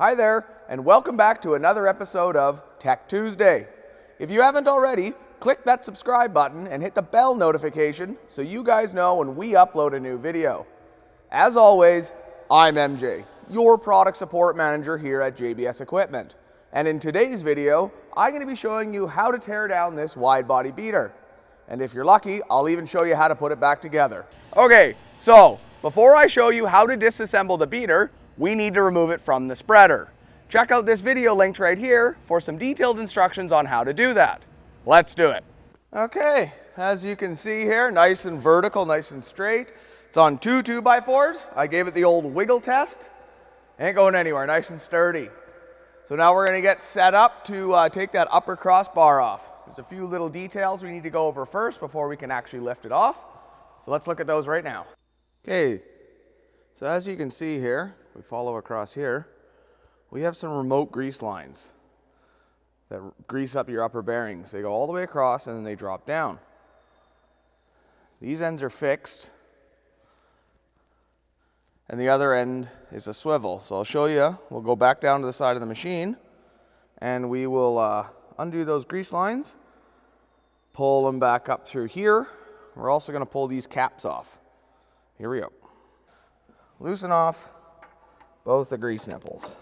Hi there, and welcome back to another episode of Tech Tuesday. If you haven't already, click that subscribe button and hit the bell notification so you guys know when we upload a new video. As always, I'm MJ, your product support manager here at JBS Equipment. And in today's video, I'm going to be showing you how to tear down this wide body beater. And if you're lucky, I'll even show you how to put it back together. Okay, so before I show you how to disassemble the beater, we need to remove it from the spreader. Check out this video linked right here for some detailed instructions on how to do that. Let's do it. Okay, as you can see here, nice and vertical, nice and straight. It's on two 2x4s. I gave it the old wiggle test. Ain't going anywhere, nice and sturdy. So now we're gonna get set up to take that upper crossbar off. There's a few little details we need to go over first before we can actually lift it off. So let's look at those right now. Okay, so as you can see here, we follow across here, we have some remote grease lines that grease up your upper bearings. They go all the way across and then they drop down. These ends are fixed and the other end is a swivel. So I'll show you. We'll go back down to the side of the machine and we will undo those grease lines, pull them back up through here. We're also going to pull these caps off. Here we go. Loosen off both the grease nipples.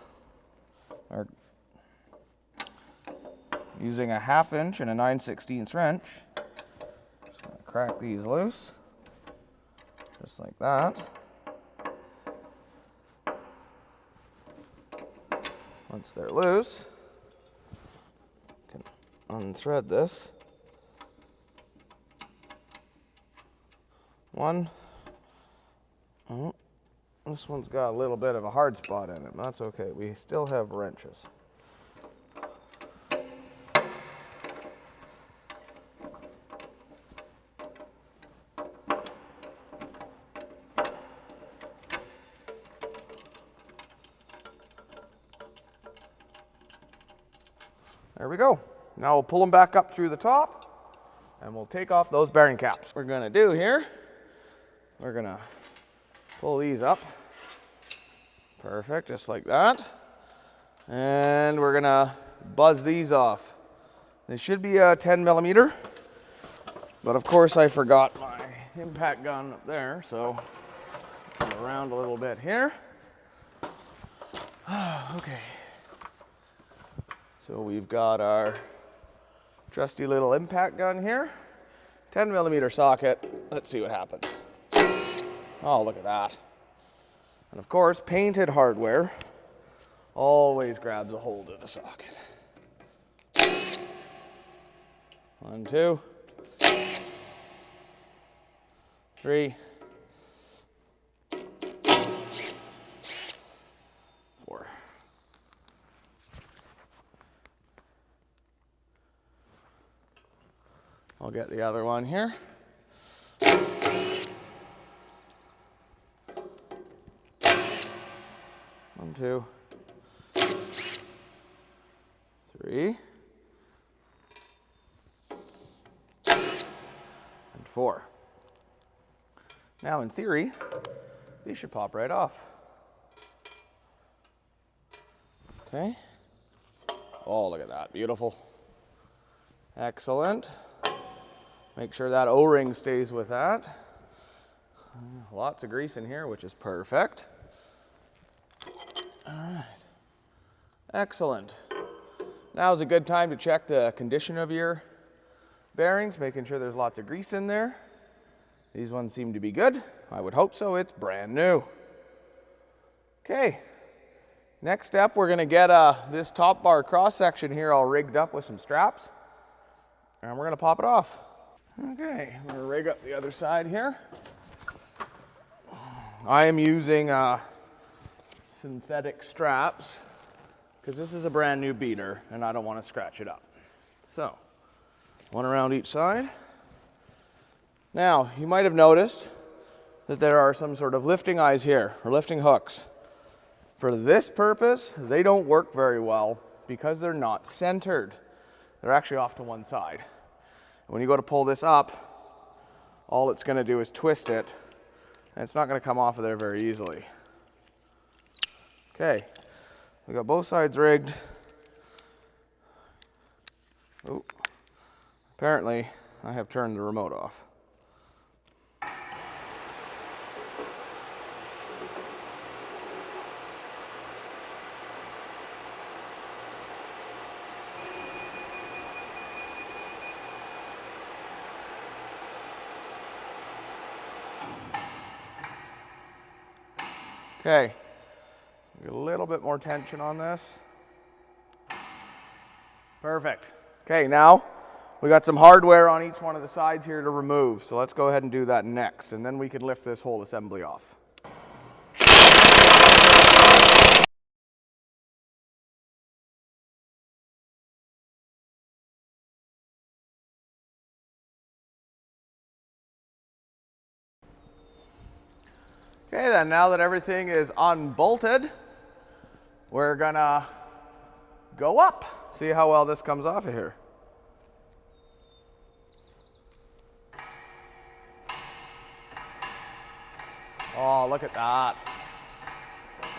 Using a 1/2 inch and a 9/16 wrench, just going to crack these loose, just like that. Once they're loose, you can unthread this. One. Oh, this one's got a little bit of a hard spot in it, but that's okay. We still have wrenches. There we go. Now we'll pull them back up through the top and we'll take off those bearing caps. What we're gonna do here, we're gonna pull these up. Perfect, just like that. And we're gonna buzz these off. They should be a 10mm, but of course I forgot my impact gun up there, so go around a little bit here. Okay. So we've got our trusty little impact gun here. 10mm socket. Let's see what happens. Oh, look at that. And of course, painted hardware always grabs a hold of the socket. 1, 2, 3, 4. I'll get the other one here. 1, 2, 3, and 4. Now in theory, these should pop right off. Okay. Oh, look at that, beautiful. Excellent. Make sure that O-ring stays with that. Lots of grease in here, which is perfect. All right, excellent. Now is a good time to check the condition of your bearings, making sure there's lots of grease in there. These ones seem to be good. I would hope so. It's brand new. Okay, next step, we're gonna get this top bar cross section here all rigged up with some straps, and we're gonna pop it off. Okay, I'm gonna rig up the other side here. I am using synthetic straps because this is a brand new beater and I don't want to scratch it up. So, one around each side. Now, you might have noticed that there are some sort of lifting eyes here, or lifting hooks. For this purpose, they don't work very well because they're not centered. They're actually off to one side. When you go to pull this up, all it's going to do is twist it, and it's not going to come off of there very easily. Okay, We got both sides rigged. Oh, apparently I have turned the remote off. Okay, get a little bit more tension on this. Perfect. Okay, now we got some hardware on each one of the sides here to remove, so let's go ahead and do that next, and then we can lift this whole assembly off. Okay then, now that everything is unbolted, we're gonna go up. See how well this comes off of here. Oh, look at that.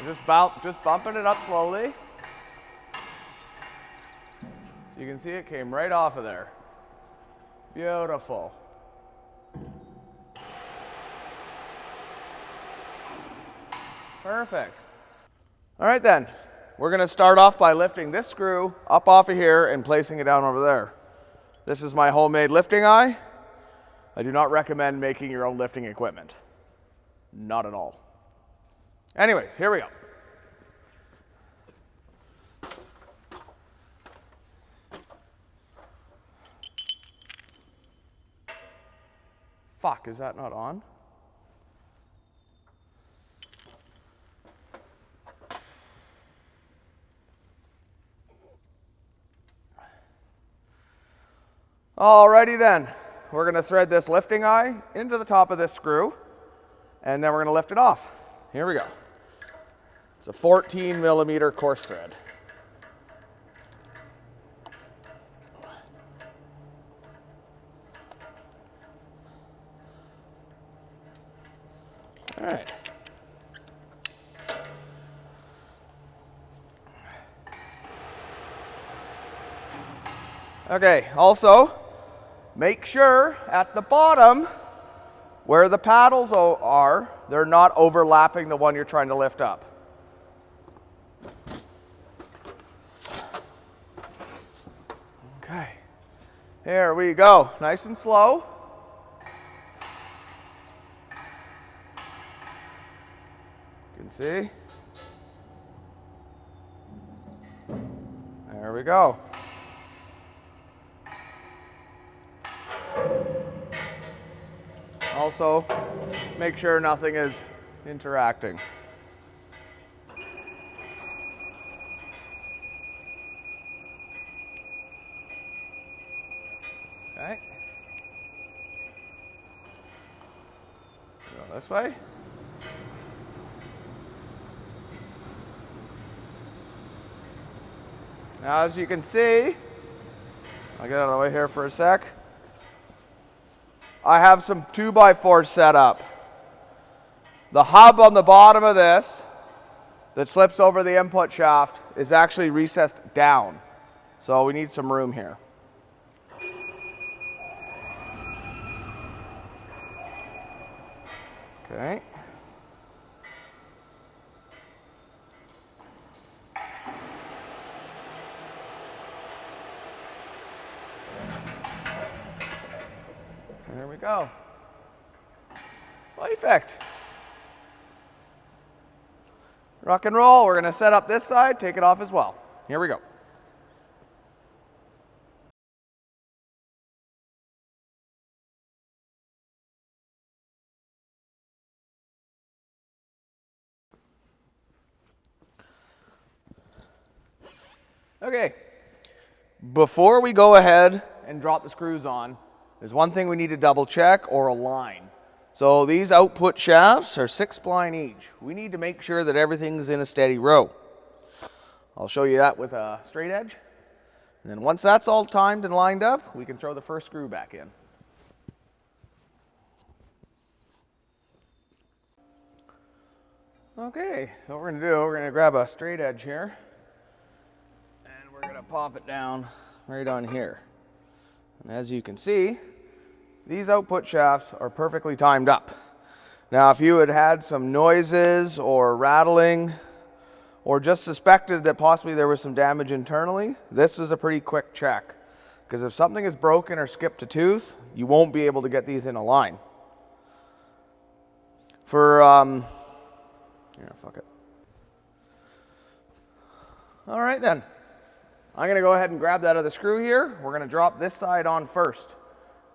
Just bumping it up slowly. You can see it came right off of there. Beautiful. Perfect. All right then, we're gonna start off by lifting this screw up off of here and placing it down over there. This is my homemade lifting eye. I do not recommend making your own lifting equipment. Not at all. Anyways, here we go. Fuck, is that not on? Alrighty then, we're going to thread this lifting eye into the top of this screw, and then we're going to lift it off. Here we go. It's a 14mm coarse thread. All right. Okay, also, make sure at the bottom where the paddles are, they're not overlapping the one you're trying to lift up. Okay, here we go. Nice and slow. You can see. There we go. Also, make sure nothing is interacting. Okay. Go this way. Now, as you can see, I'll get out of the way here for a sec. I have some 2x4s set up. The hub on the bottom of this that slips over the input shaft is actually recessed down. So we need some room here. Okay. There we go. Perfect. Rock and roll. We're going to set up this side, take it off as well. Here we go. Okay. Before we go ahead and drop the screws on, there's one thing we need to double check or align. So these output shafts are 6 spline each. We need to make sure that everything's in a steady row. I'll show you that with a straight edge. And then once that's all timed and lined up, we can throw the first screw back in. Okay, so what we're going to do, we're going to grab a straight edge here. gonna pop it down right on here. And as you can see, these output shafts are perfectly timed up. Now, if you had had some noises or rattling, or just suspected that possibly there was some damage internally, this is a pretty quick check. Because if something is broken or skipped a tooth, you won't be able to get these in a line. For, fuck it. All right then. I'm gonna go ahead and grab that other screw here. We're gonna drop this side on first.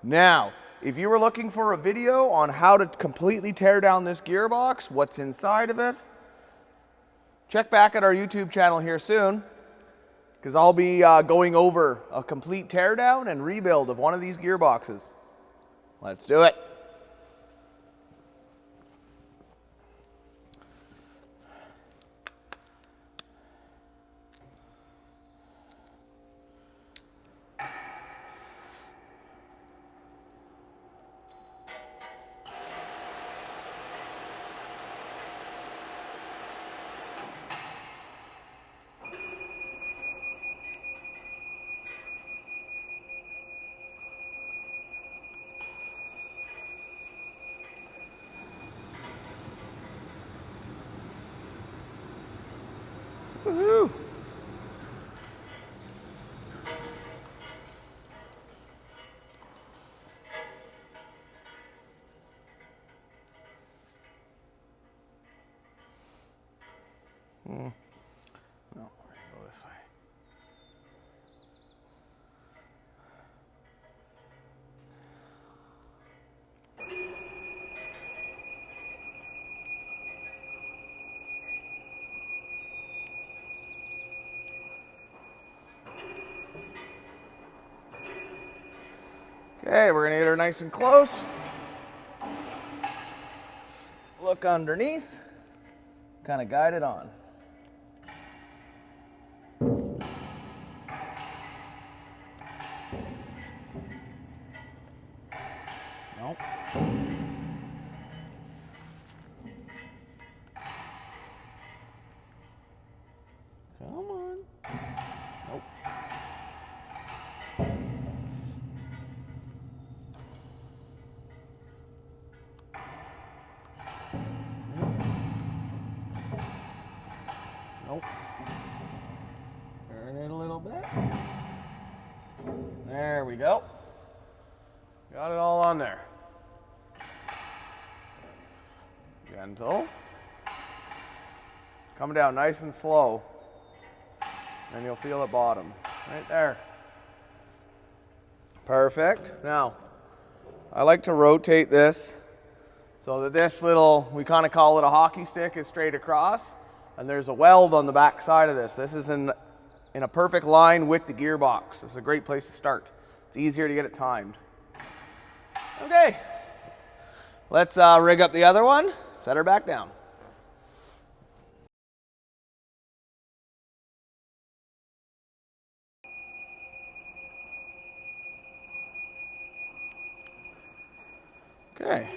Now, if you were looking for a video on how to completely tear down this gearbox, what's inside of it, check back at our YouTube channel here soon, because I'll be going over a complete teardown and rebuild of one of these gearboxes. Let's do it. Woohoo! No, we're gonna go this way. Okay, we're gonna get her nice and close. Look underneath, kind of guide it on. Nope. Come on. Nope. Nope. Turn it a little bit. There we go. Got it all on there. Gentle. Come down nice and slow. And you'll feel it bottom. Right there. Perfect. Now, I like to rotate this so that this little, we kind of call it a hockey stick, is straight across. And there's a weld on the back side of this. This is in a perfect line with the gearbox. It's a great place to start. It's easier to get it timed. Okay, let's rig up the other one, set her back down. Okay.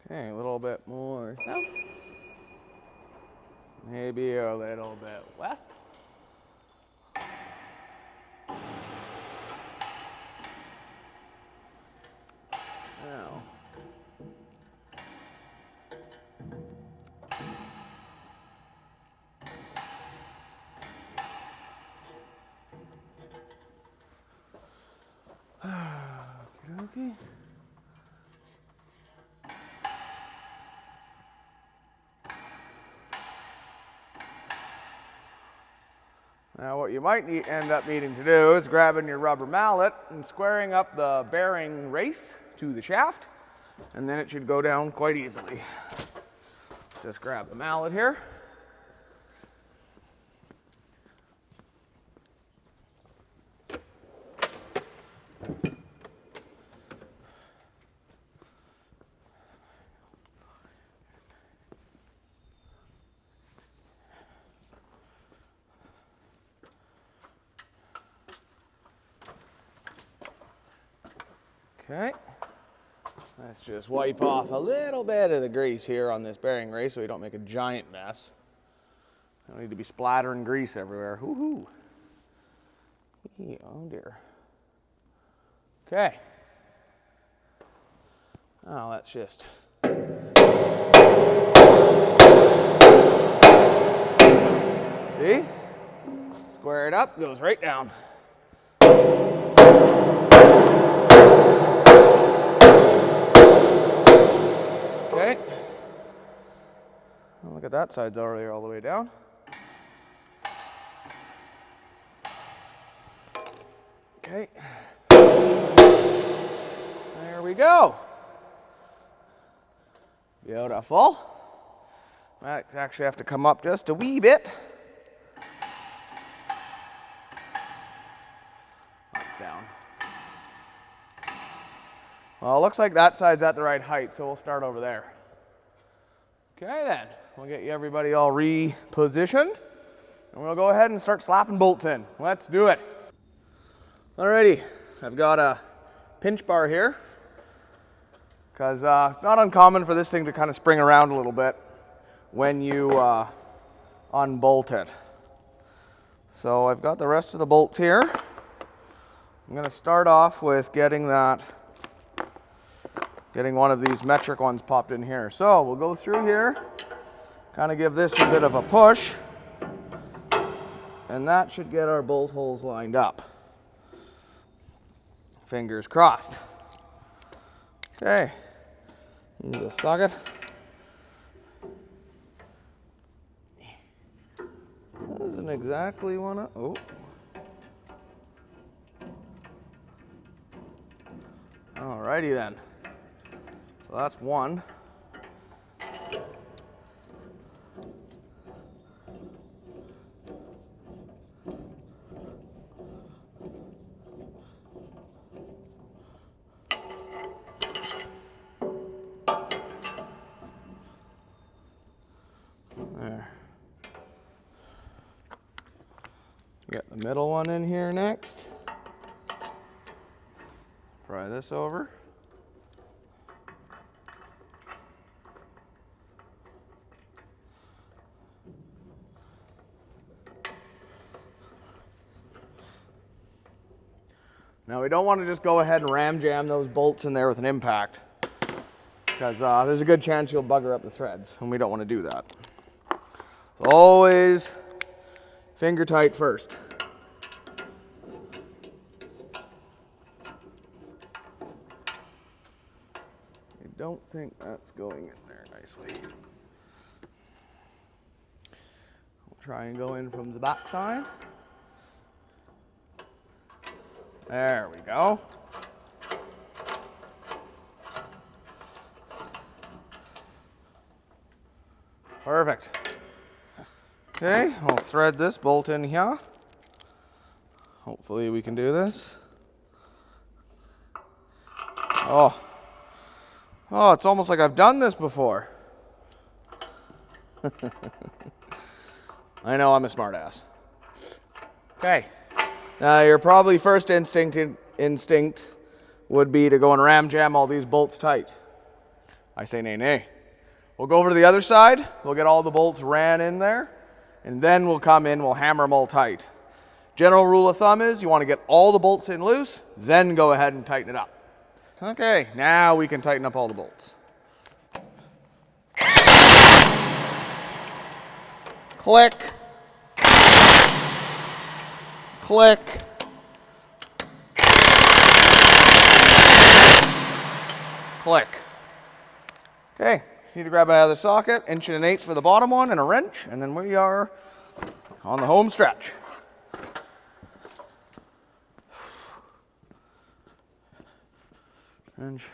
Okay, a little bit more south. Maybe a little bit west. Now. Okay. Now what you might end up needing to do is grabbing your rubber mallet and squaring up the bearing race to the shaft, and then it should go down quite easily. Just grab the mallet here. Okay. Let's just wipe off a little bit of the grease here on this bearing race so we don't make a giant mess. Don't need to be splattering grease everywhere. Woohoo! Oh dear. Okay. Now let's just see? Square it up, goes right down. Okay. Look at that side's already all the way down. Okay. There we go. Beautiful. Might actually have to come up just a wee bit. Down. Well, it looks like that side's at the right height, so we'll start over there. Okay then, we'll get you everybody all repositioned, and we'll go ahead and start slapping bolts in. Let's do it. Alrighty, I've got a pinch bar here, because it's not uncommon for this thing to kind of spring around a little bit when you unbolt it. So I've got the rest of the bolts here. I'm going to start off with getting one of these metric ones popped in here. So we'll go through here, kind of give this a bit of a push, and that should get our bolt holes lined up. Fingers crossed. Okay, use the socket. Doesn't exactly want to, oh. Alrighty then. So that's one. There. Get the middle one in here next. Pry this over. Now we don't want to just go ahead and ram jam those bolts in there with an impact, because there's a good chance you'll bugger up the threads, and we don't want to do that. So always finger tight first. I don't think that's going in there nicely. We'll try and go in from the back side. There we go. Perfect. Okay, I'll thread this bolt in here. Hopefully we can do this. Oh, it's almost like I've done this before. I know I'm a smart ass. Okay. Now your probably first instinct would be to go and ram jam all these bolts tight. I say nay, nay. We'll go over to the other side, we'll get all the bolts ran in there, and then we'll come in, we'll hammer them all tight. General rule of thumb is you want to get all the bolts in loose, then go ahead and tighten it up. Okay, now we can tighten up all the bolts. Click. Click. Click. Okay, need to grab another socket, 1.1 for the bottom one, and a wrench, and then we are on the home stretch. Wrench.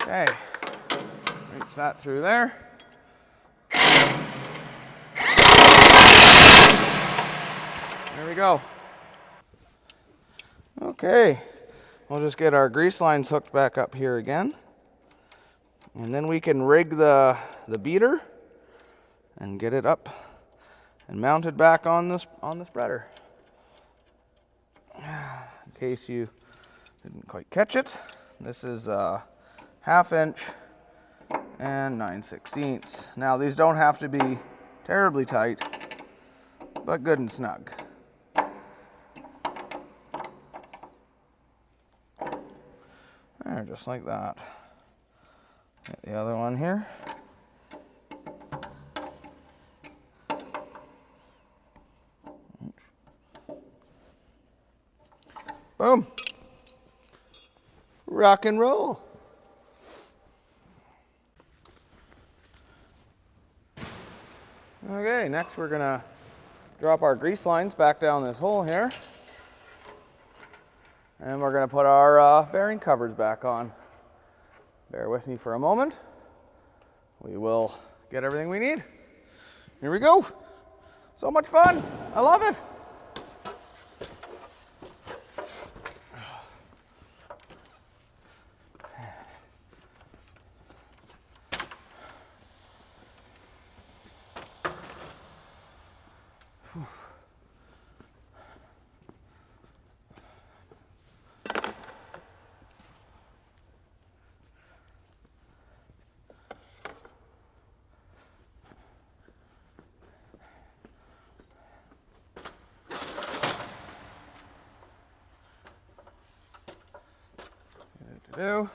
Okay, reach that through there. There we go. Okay, we'll just get our grease lines hooked back up here again. And then we can rig the beater and get it up and mounted back on the spreader. In case you didn't quite catch it, this is a 1/2 inch and 9/16. Now these don't have to be terribly tight, but good and snug. There, just like that. Get the other one here. Boom. Rock and roll. Okay, next we're gonna drop our grease lines back down this hole here. And we're gonna put our bearing covers back on. Bear with me for a moment. We will get everything we need. Here we go. So much fun. I love it. Do.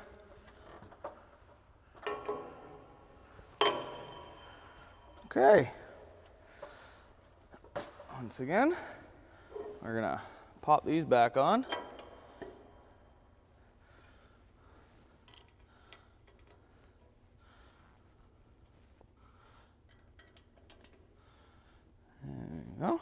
Okay. Once again, we're gonna pop these back on. There you go.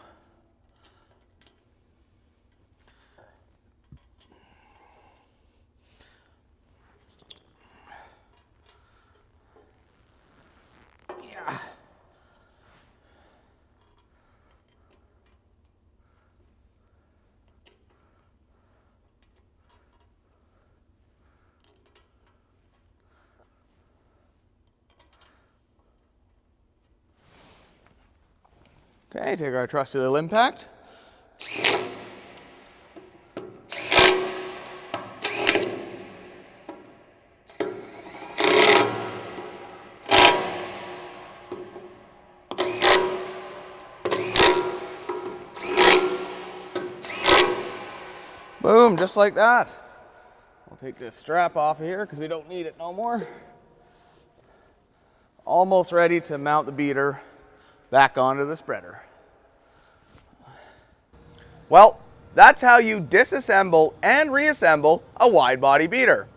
Okay, take our trusty little impact. Boom, just like that. We'll take this strap off of here because we don't need it no more. Almost ready to mount the beater back onto the spreader. Well, that's how you disassemble and reassemble a wide body beater.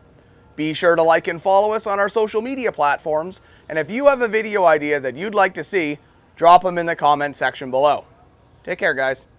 Be sure to like and follow us on our social media platforms, and if you have a video idea that you'd like to see, drop them in the comment section below. Take care, guys.